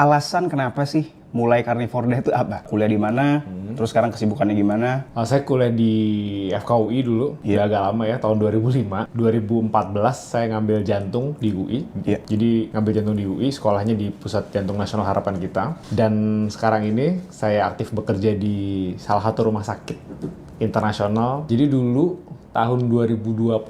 Alasan kenapa sih mulai carnivore diet itu apa? Kuliah di mana? Terus sekarang kesibukannya gimana? Saya kuliah di FKUI dulu, udah agak lama ya, tahun 2005. 2014 saya ngambil jantung di UI. Jadi ngambil jantung di UI, sekolahnya di Pusat Jantung Nasional Harapan Kita. Dan sekarang ini saya aktif bekerja di salah satu rumah sakit internasional. Jadi dulu tahun 2021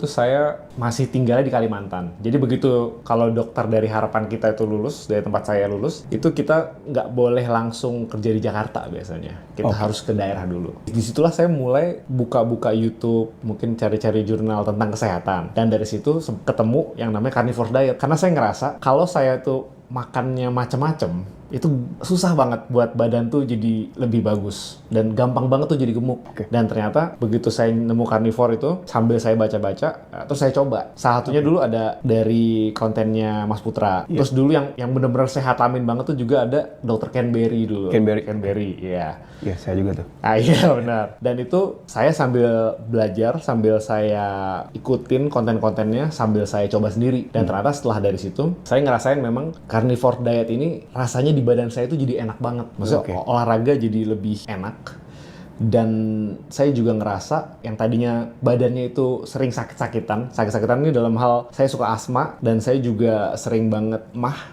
itu saya masih tinggalnya di Kalimantan. Jadi begitu kalau dokter dari harapan kita itu lulus, dari tempat saya lulus, itu kita nggak boleh langsung kerja di Jakarta biasanya. Kita harus ke daerah dulu. Disitulah saya mulai buka-buka YouTube, mungkin cari-cari jurnal tentang kesehatan. Dan dari situ ketemu yang namanya carnivore diet. Karena saya ngerasa kalau saya tuh makannya macam-macam, itu susah banget buat badan tuh jadi lebih bagus dan gampang banget tuh jadi gemuk. Dan ternyata begitu saya nemu carnivore itu, sambil saya baca-baca, terus saya coba. Salah satunya dulu ada dari kontennya Mas Putra. Terus dulu yang bener-bener saya hatamin banget tuh juga ada Dr. Ken Berry dulu. Ken Berry, iya. Iya, saya juga tuh. Iya benar. Dan itu saya sambil belajar, sambil saya ikutin konten-kontennya, sambil saya coba sendiri. Dan ternyata setelah dari situ, saya ngerasain memang carnivore diet ini rasanya di badan saya itu jadi enak banget. Maksudnya olahraga jadi lebih enak. Dan saya juga ngerasa yang tadinya badannya itu sering sakit-sakitan. Sakit-sakitan ini dalam hal saya suka asma dan saya juga sering banget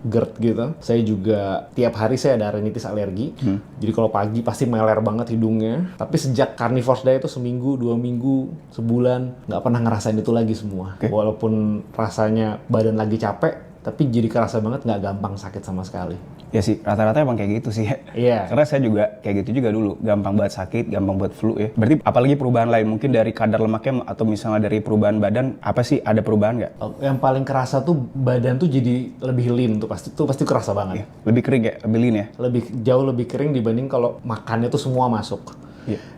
GERD gitu. Saya juga tiap hari saya ada rinitis alergi. Jadi kalau pagi pasti meler banget hidungnya. Tapi sejak carnivore diet itu seminggu, 2 minggu, sebulan nggak pernah ngerasain itu lagi semua. Walaupun rasanya badan lagi capek, tapi jadi kerasa banget nggak gampang sakit sama sekali. Ya sih, rata-rata emang kayak gitu sih. Iya. Karena saya juga kayak gitu juga dulu. Gampang buat sakit, gampang buat flu ya. Berarti apalagi perubahan lain? Mungkin dari kadar lemaknya atau misalnya dari perubahan badan, apa sih? Ada perubahan nggak? Yang paling kerasa tuh badan tuh jadi lebih lean tuh pasti kerasa banget. Ya, lebih kering ya? Lebih lean ya? Jauh lebih kering dibanding kalau makannya tuh semua masuk.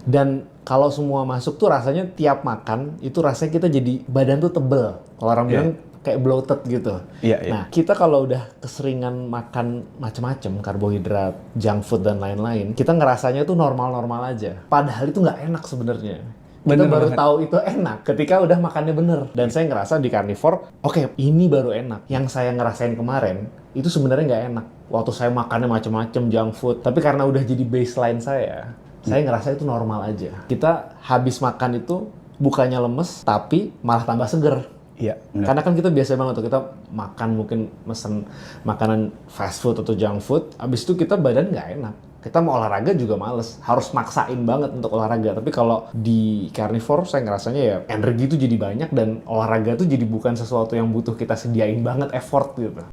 Dan kalau semua masuk tuh rasanya tiap makan, itu rasanya kita jadi badan tuh tebel. Kalau orang bilang kayak bloated gitu. Nah, kita kalau udah keseringan makan macam-macam, karbohidrat, junk food dan lain-lain, kita ngerasanya tuh normal-normal aja. Padahal itu nggak enak sebenarnya. Kita baru tahu itu enak ketika udah makannya bener. Dan saya ngerasa di carnivore, oke, ini baru enak. Yang saya ngerasain kemarin, itu sebenarnya nggak enak. Waktu saya makannya macam-macam junk food, tapi karena udah jadi baseline saya ngerasa itu normal aja. Kita habis makan itu bukannya lemes, tapi malah tambah seger. Iya, benar. Karena kan kita biasa banget tuh, kita makan mungkin mesen makanan fast food atau junk food, abis itu kita badan nggak enak. Kita mau olahraga juga males, harus maksain banget untuk olahraga. Tapi kalau di carnivore saya ngerasanya ya energi itu jadi banyak dan olahraga tuh jadi bukan sesuatu yang butuh kita sediain banget effort gitu.